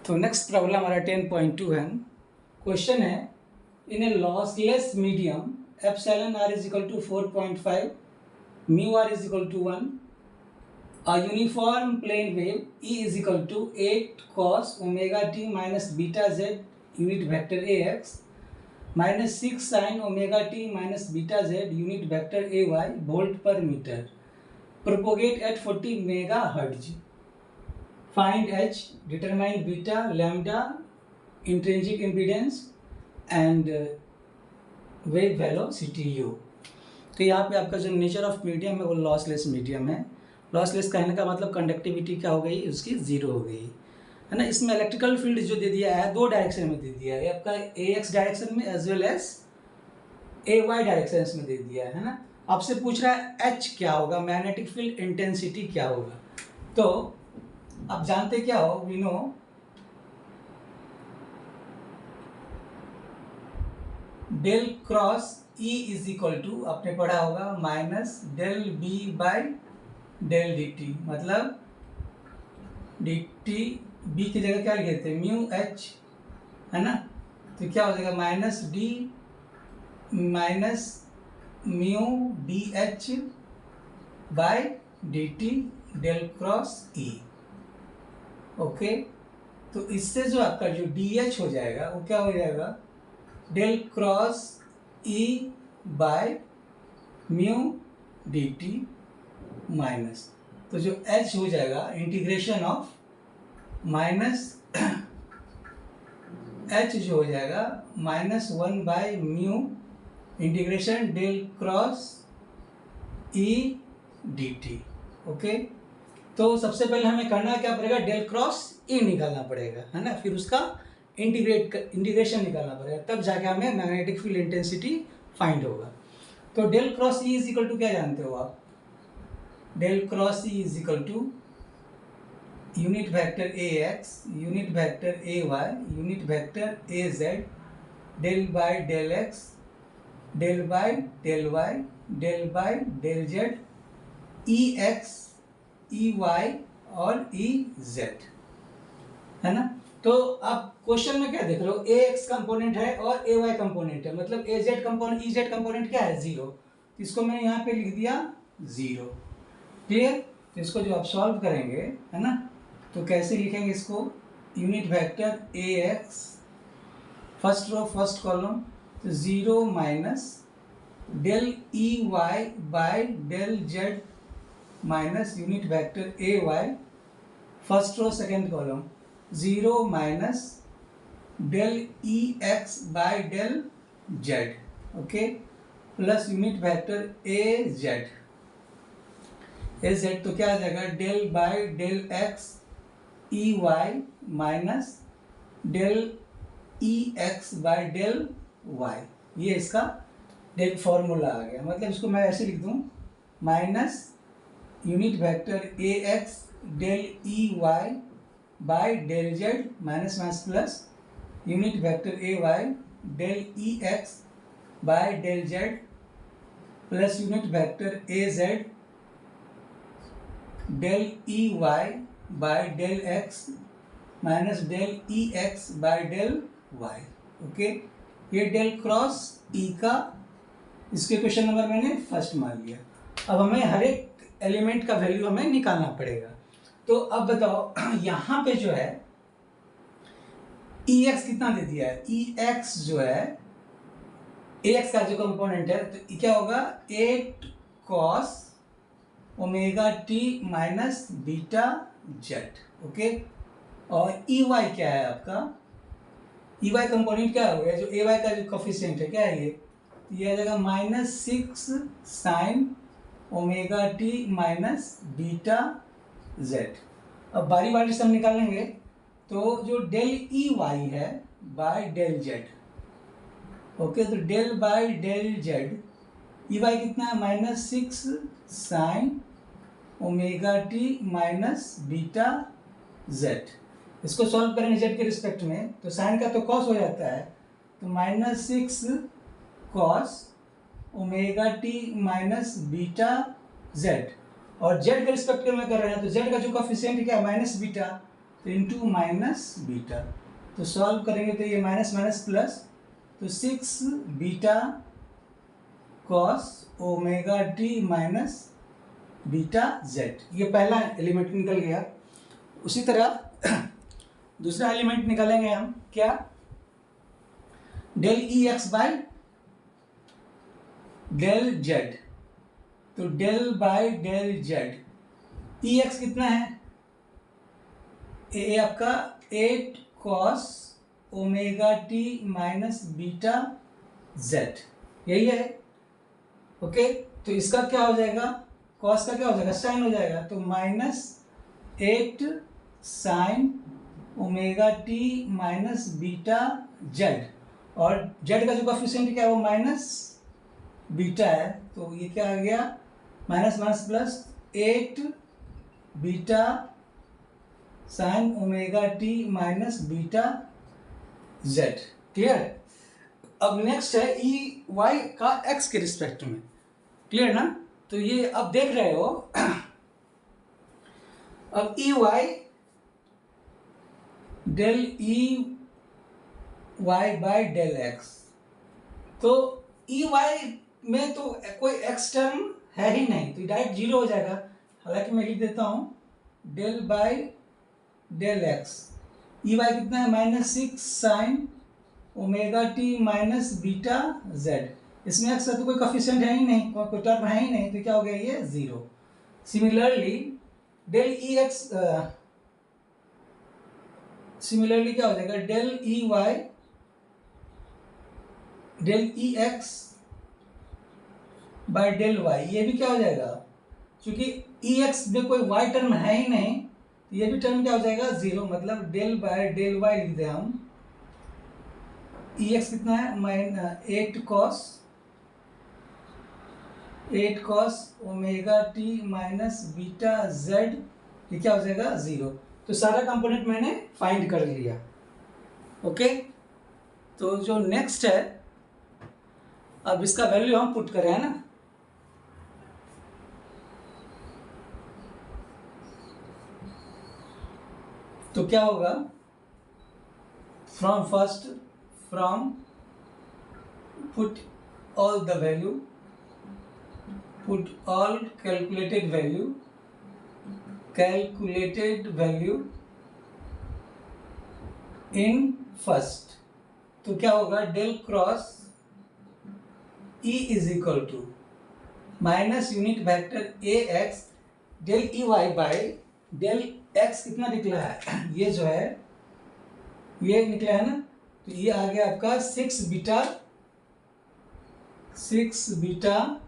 तो next problem हमारा 10.2 है। क्वेश्चन है in a lossless medium epsilon R is equal to 4.5, mu R is equal to 1, a uniform plane wave E is equal to 8 cos omega t minus beta z unit vector ax minus 6 sin omega t minus beta z unit vector ay volt per meter propagate at 40 megahertz. Find h, determine beta lambda intrinsic impedance and wave velocity u. तो यहाँ पे आपका जो nature of medium है वो lossless medium है। Lossless कहने का मतलब कंडक्टिविटी क्या हो गई, उसकी जीरो हो गई है ना। इसमें इलेक्ट्रिकल फील्ड जो दे दिया है दो डायरेक्शन में दे दिया है, आपका ए एक्स डायरेक्शन में as well as a y direction में दे दिया है ना। आपसे पूछ रहा है एच क्या होगा, मैग्नेटिक फील्ड इंटेंसिटी क्या होगा। तो आप जानते क्या हो, we know del cross E is equal to, आपने पढ़ा होगा, minus del B by del d t. मतलब डी टी बी की जगह क्या लिखे थे, म्यू एच है ना। तो क्या हो जाएगा, minus d minus mu d H by d t del cross E. Okay, तो इससे जो आपका जो डी एच हो जाएगा वो क्या हो जाएगा, del cross E by mu d t minus, तो जो h हो जाएगा इंटीग्रेशन ऑफ माइनस h जो हो जाएगा -1 by mu integration del cross E d t. Okay, तो सबसे पहले हमें करना क्या पड़ेगा, डेल क्रॉस ई निकालना पड़ेगा है ना, फिर उसका इंटीग्रेशन निकालना पड़ेगा, तब जाके हमें मैग्नेटिक फील्ड इंटेंसिटी फाइंड होगा। तो del cross E is equal to क्या जानते हो आप, del cross E is equal to unit vector A x, unit vector A y, unit vector A z, del by del x, del by del y, del by del Z, E x, E y और E Z है ना। तो आप question में क्या देख रहे हो, ए एक्स कंपोनेंट है और ए वाई कंपोनेंट है, मतलब A Z component, E Z component क्या है, जीरो। इसको मैंने यहाँ पे लिख दिया जीरो। क्लियर। तो इसको जो आप सॉल्व करेंगे है ना, तो कैसे लिखेंगे इसको, यूनिट वेक्टर ए X, first row first column, तो zero minus del E Y by del Z minus unit vector A Y, first row second column, zero minus del E x by del Z, okay, plus unit vector A Z, A Z तो क्या आ जाएगा, del by del x E Y minus del E x by del Y. ये इसका del formula आ गया। मतलब इसको मैं ऐसे लिख दूं, minus unit vector A x del E Y by del Z minus minus plus unit vector A Y del E x by del z plus unit vector A z del E Y by del x minus del E x by del y. Okay, ये del cross E का, इसके question number मैंने first मान लिया। अब हमें हर एक element का वैल्यू हमें निकालना पड़ेगा। तो अब बताओ यहाँ पे जो है ई एक्स कितना दे दिया है, ई एक्स जो है ए एक्स का जो कंपोनेंट है, तो क्या होगा, 8 cos omega T minus beta Z. Okay, और ई वाई क्या है आपका, ई वाई कंपोनेंट क्या हो गया, जो ए वाई का जो कोफिशिएंट है क्या है ये आ जाएगा -6 sine omega T minus beta z. अब बारी बारी से हम निकालेंगे, तो जो डेल ई वाई है बाय डेल जेड, ओके, तो del by del Z E y कितना है, -6 sine omega T minus beta z. इसको सॉल्व करेंगे जेड के रिस्पेक्ट में, तो साइन का तो कॉस हो जाता है, तो -6 cos omega T minus beta Z, और जेड के रिस्पेक्ट में कर रहे हैं तो जेड का जो कोफिशिएंट क्या है, माइनस बीटा, तो इंटू माइनस बीटा, तो सॉल्व करेंगे तो ये माइनस माइनस प्लस, तो 6 beta cos omega T minus beta Z, ये पहला एलिमेंट निकल गया। उसी तरह दूसरा एलिमेंट निकालेंगे हम, क्या, del E x by del Z, तो del by del Z, E X कितना है, ए आपका 8 cos omega T minus beta Z, यही है। ओके, तो इसका क्या हो जाएगा, कॉस का क्या हो जाएगा, साइन हो जाएगा, तो minus 8 sign omega T minus beta Z, और जेड का जो कोएफिशिएंट क्या है वो माइनस बीटा है, तो ये क्या आ गया, minus minus plus 8 beta sine omega T minus beta z. Clear. अब नेक्स्ट है ई वाई का एक्स के रिस्पेक्ट में, क्लियर ना। तो ये अब देख रहे हो अब E y del E Y by del x, तो ई वाई में तो कोई एक्स टर्म है ही नहीं, तो डायरेक्ट जीरो हो जाएगा। हालांकि मैं लिख देता हूँ del by del x, E y कितना है, -6 sine omega T minus beta z, इसमें एक्स का तो कोई कोएफिशिएंट है ही नहीं, कोई टर्म है ही नहीं, तो क्या हो गया, ये zero. Similarly del E x, similarly क्या हो जाएगा, del E y del E x by del Y, ये भी क्या हो जाएगा, क्योंकि ई एक्स में कोई वाई टर्म है ही नहीं, तो ये भी टर्म क्या हो जाएगा, जीरो, मतलब डेल बाय डेल वाई लिख दे हम, ई एक्स कितना है, 8 cos omega T minus beta Z, ये क्या हो जाएगा, जीरो। तो सारा कंपोनेंट मैंने फाइंड कर लिया। ओके, तो जो नेक्स्ट है, अब इसका वैल्यू हम पुट करें, है ना, तो क्या होगा, from put all the value, put all calculated value in first, तो क्या होगा, del cross E is equal to minus unit vector A x del E y by del x, कितना निकला है, ये जो है ये निकला है ना, तो ये आ गया आपका 6 beta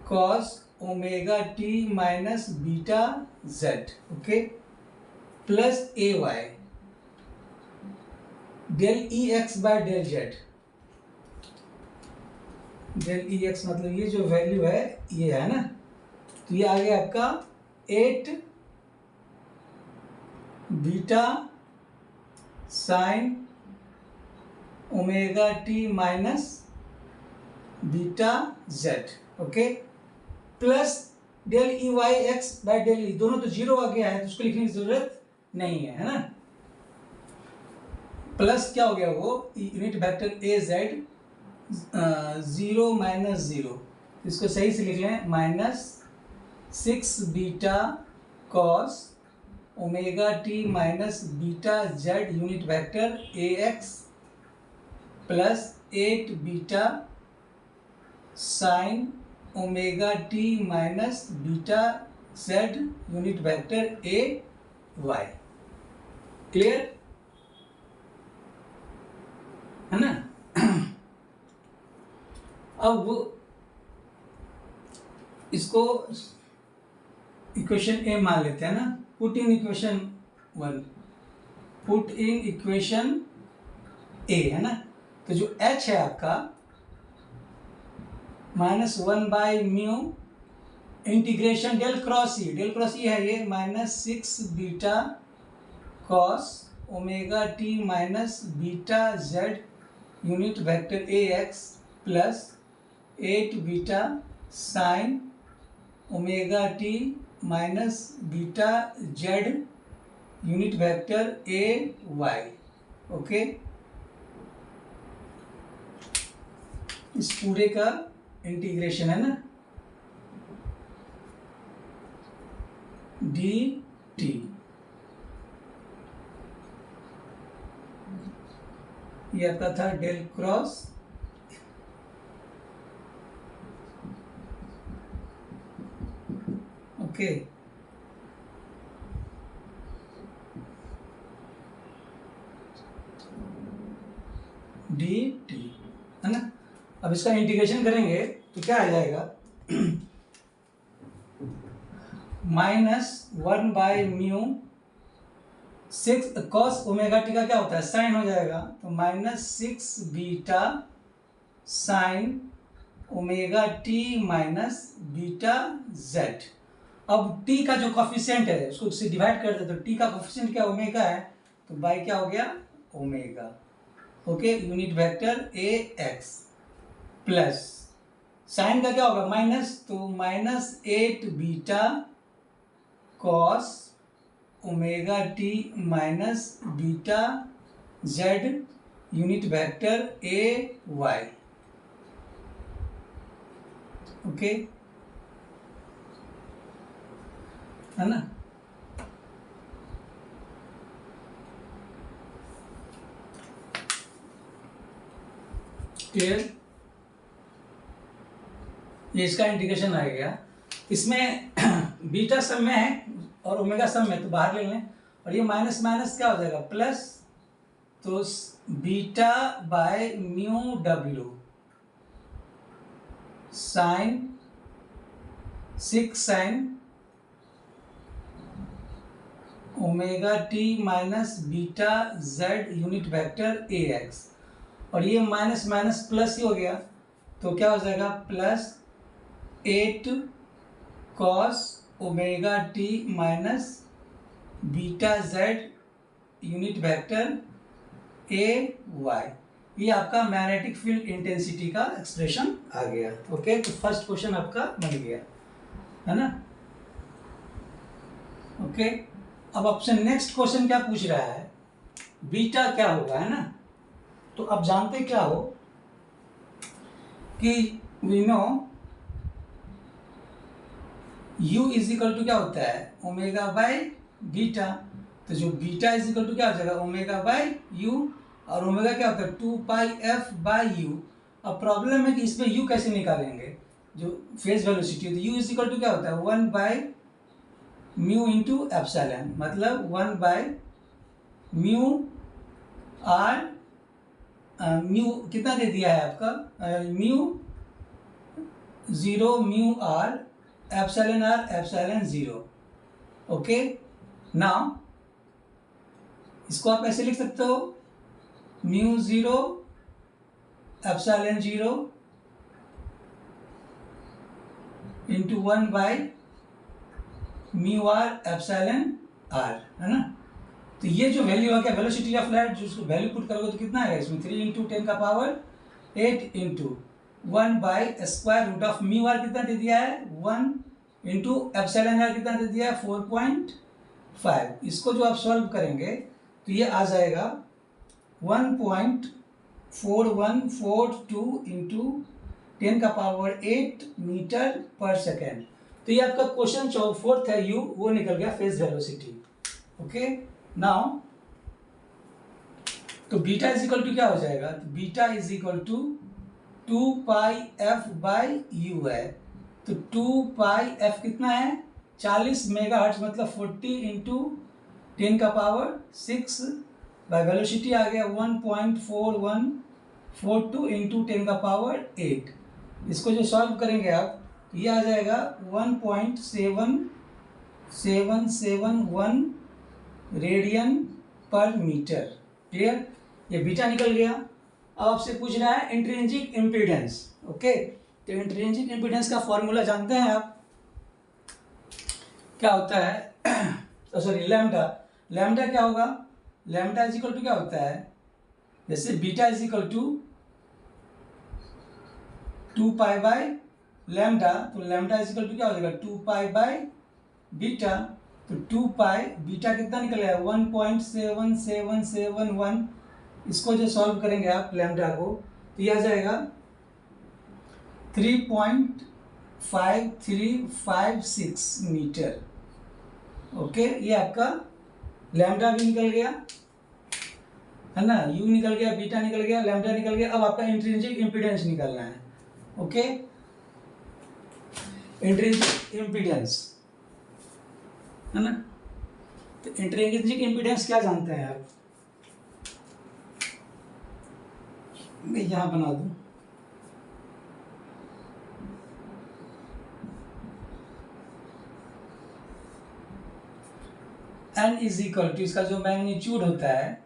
cos omega T minus beta Z, okay, plus A Y del E x by del Z, del E X मतलब ये जो वैल्यू है ये है ना, तो ये आ गया आपका 8 beta sine omega T minus beta Z, okay, plus del E Y X by del E, दोनों तो जीरो आ गया है तो उसको लिखने की जरूरत नहीं है ना, प्लस क्या हो गया वो यूनिट वेक्टर ए जेड 0 माइनस 0, इसको सही से लिख लें, -6 beta cos omega T minus beta Z unit vector ए X plus 8 beta sine omega T minus beta Z unit vector ए वाई। क्लियर है ना। अब इसको इक्वेशन ए मान लेते हैं ना, put in equation 1, put in equation A, है ना, तो जो h है आपका -1 by mu integration del cross E है ये, -6 beta cos omega T minus beta Z unit vector ए X plus 8 beta sine omega T minus beta Z unit vector ए Y. Okay, इस पूरे का इंटीग्रेशन है ना, डी टी। ये आपका था del cross okay, D T है ना। अब इसका इंटीग्रेशन करेंगे तो क्या आ जाएगा, -1/μ 6 cos ओमेगा टी का क्या होता है, साइन हो जाएगा, तो -6 beta sine omega T minus beta z. अब टी का जो कॉफिशिएंट है उसको उससे डिवाइड कर दे, तो टी का कॉफिशिएंट क्या ओमेगा है, तो बाई क्या हो गया ओमेगा। ओके, यूनिट वेक्टर ए एक्स प्लस साइन का क्या होगा माइनस, तो -8 beta cos omega T minus beta Z unit vector ए वाई। ओके है ना। क्लियर, ये इसका इंटीग्रेशन आ गया। इसमें बीटा सब में है और ओमेगा सब में, तो बाहर ले लें, और ये माइनस माइनस क्या हो जाएगा प्लस, तो beta by mu W sine 6 sine omega T minus beta Z unit vector A X, और ये माइनस माइनस प्लस ही हो गया, तो क्या हो जाएगा +8 cos omega T minus beta Z unit vector ए वाई। ये आपका मैग्नेटिक फील्ड इंटेंसिटी का एक्सप्रेशन आ गया। ओके, तो फर्स्ट क्वेश्चन आपका बन गया है ना। ओके, अब आपसे नेक्स्ट क्वेश्चन क्या पूछ रहा है, बीटा क्या होगा है ना। तो अब जानते क्या हो कि we know u is equal to क्या होता है ओमेगा बाय बीटा, तो जो बीटा इज इक्वल टू क्या हो जाएगा ओमेगा बाय u, और ओमेगा क्या होता है 2πf बाय u। अब प्रॉब्लम है कि इसमें u कैसे निकालेंगे, जो फेज वेलोसिटी है, तो u इज इक्वल टू क्या होता है 1/μ इंटू एप्सिलॉन, मतलब 1/μ r, म्यू कितना दे दिया है आपका mu 0 mu r epsilon 0। Okay, now इसको आप ऐसे लिख सकते हो mu 0 epsilon 0 into 1/μ r epsilon r है ना। तो ये जो वैल्यू आ गया वेलोसिटी ऑफ लाइट, जो उसको वैल्यू पुट करोगे तो कितना आएगा इसमें 3 इंटू 10 का पावर 8 इंटू 1/√ऑफ म्यू आर कितना दे दिया है 1 इंटू एप्सिलॉन आर कितना दे दिया है 4.5। इसको जो आप सॉल्व करेंगे तो ये आ जाएगा 1.4142 इंटू 10 का पावर 8 मीटर पर सेकेंड। तो ये आपका क्वेश्चन 4th है यू, वो निकल गया फेज वेलोसिटी। ओके, नाउ तो बीटा इज इक्वल टू क्या हो जाएगा, तो beta is equal to 2πf by U है, तो 2πf कितना है 40 मेगाहर्ट्ज, मतलब 40 इंटू 10 का पावर 6 बाय वेलोसिटी आ गया 1.4142 इंटू 10 का पावर 8। इसको जो सॉल्व करेंगे आप, ये आ जाएगा 1.7771 रेडियन पर मीटर। क्लियर, ये बीटा निकल गया। अब आपसे पूछ रहा है इंट्रिंसिक इम्पीडेंस। ओके, तो इंट्रिंसिक इम्पीडेंस का फॉर्मूला जानते हैं आप, क्या होता है सॉरी लैम्डा। लैम्डा क्या होगा, लैम्डा इज इक्वल टू क्या होता है, जैसे beta is equal to 2π by lambda, तो लैम्डा इज इक्वल टू क्या हो जाएगा 2π बाय बीटा, तो तो 2 पाई बीटा कितना निकल गया 1.7771, इसको जो सॉल्व करेंगे आप लैम्डा को तो ये आ जाएगा 3.5356 मीटर। ओके, ये आपका लैम्डा भी निकल गया है ना, यू निकल गया, बीटा निकल गया, लैम्डा निकल गया। अब आपका इंट्रिंसिक इम्पीडेंस निकलना है। ओके, इंट्रिंसिक इम्पीडेंस है ना, तो इंट्रिंसिक इम्पीडेंस क्या जानते हैं आप? मैं यहाँ बना दूं, n इज इक्वल टू इसका जो मैग्नीट्यूड होता है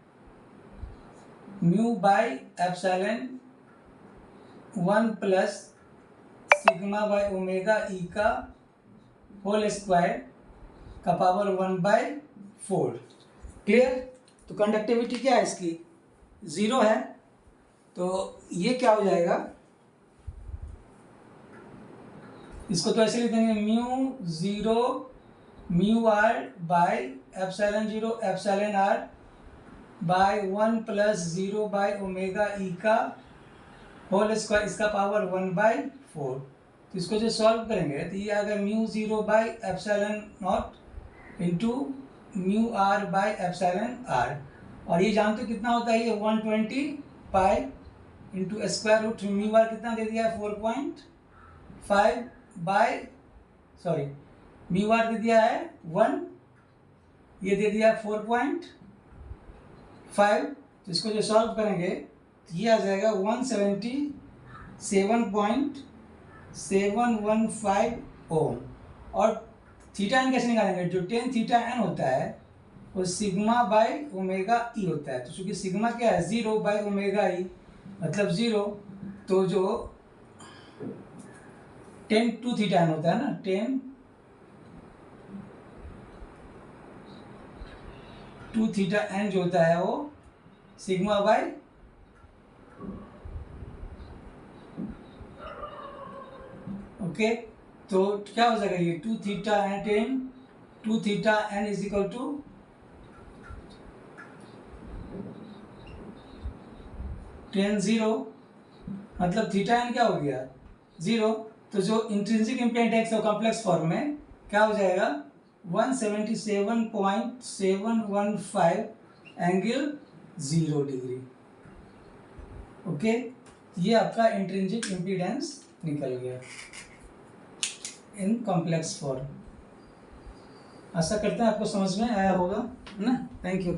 mu by epsilon 1 plus sigma by omega E का होल स्क्वायर का पावर 1/4। क्लियर? तो कंडक्टिविटी क्या है इसकी 0 है, तो ये क्या हो जाएगा, इसको तो ऐसे लिख देंगे mu R by epsilon 0 epsilon R by 1 plus 0 by omega E का होल स्क्वायर, इसका पावर 1/4। तो इसको जो सॉल्व करेंगे तो ये अगर mu 0 by epsilon nought into mu R by epsilon R, और ये जानते हो कितना होता है, ये 120 pi into square root mu R कितना दे दिया है 4.5 बाई म्यू आर दे दिया है 1, ये दे दिया 4.5। तो इसको जो सॉल्व करेंगे तो ये आ जाएगा 177.715 ओम। और थीटा एन कैसे निकालेंगे, जो टेन थीटा एन होता है वो सिग्मा बाई ओमेगा ई होता है। तो चूंकि सिग्मा क्या है 0 बाई ओमेगा ई मतलब 0, तो जो 10 2 थीटा एन होता है ना, 10 2 थीटा एन जो होता है वो सिग्मा बाई ओके, तो क्या हो जाएगा ये 2 theta N 10 2 theta N is equal to 10 0, मतलब थीटा एन क्या हो गया 0। तो जो इंट्रिंसिक इम्पीडेंस है कॉम्प्लेक्स फॉर्म में क्या हो जाएगा 177.715 एंगल 0 डिग्री। ओके, ये आपका इंट्रिंसिक इम्पीडेंस निकल गया इन कॉम्प्लेक्स फॉर्म। आशा करते हैं आपको समझ में आया होगा, है ना। Thank you.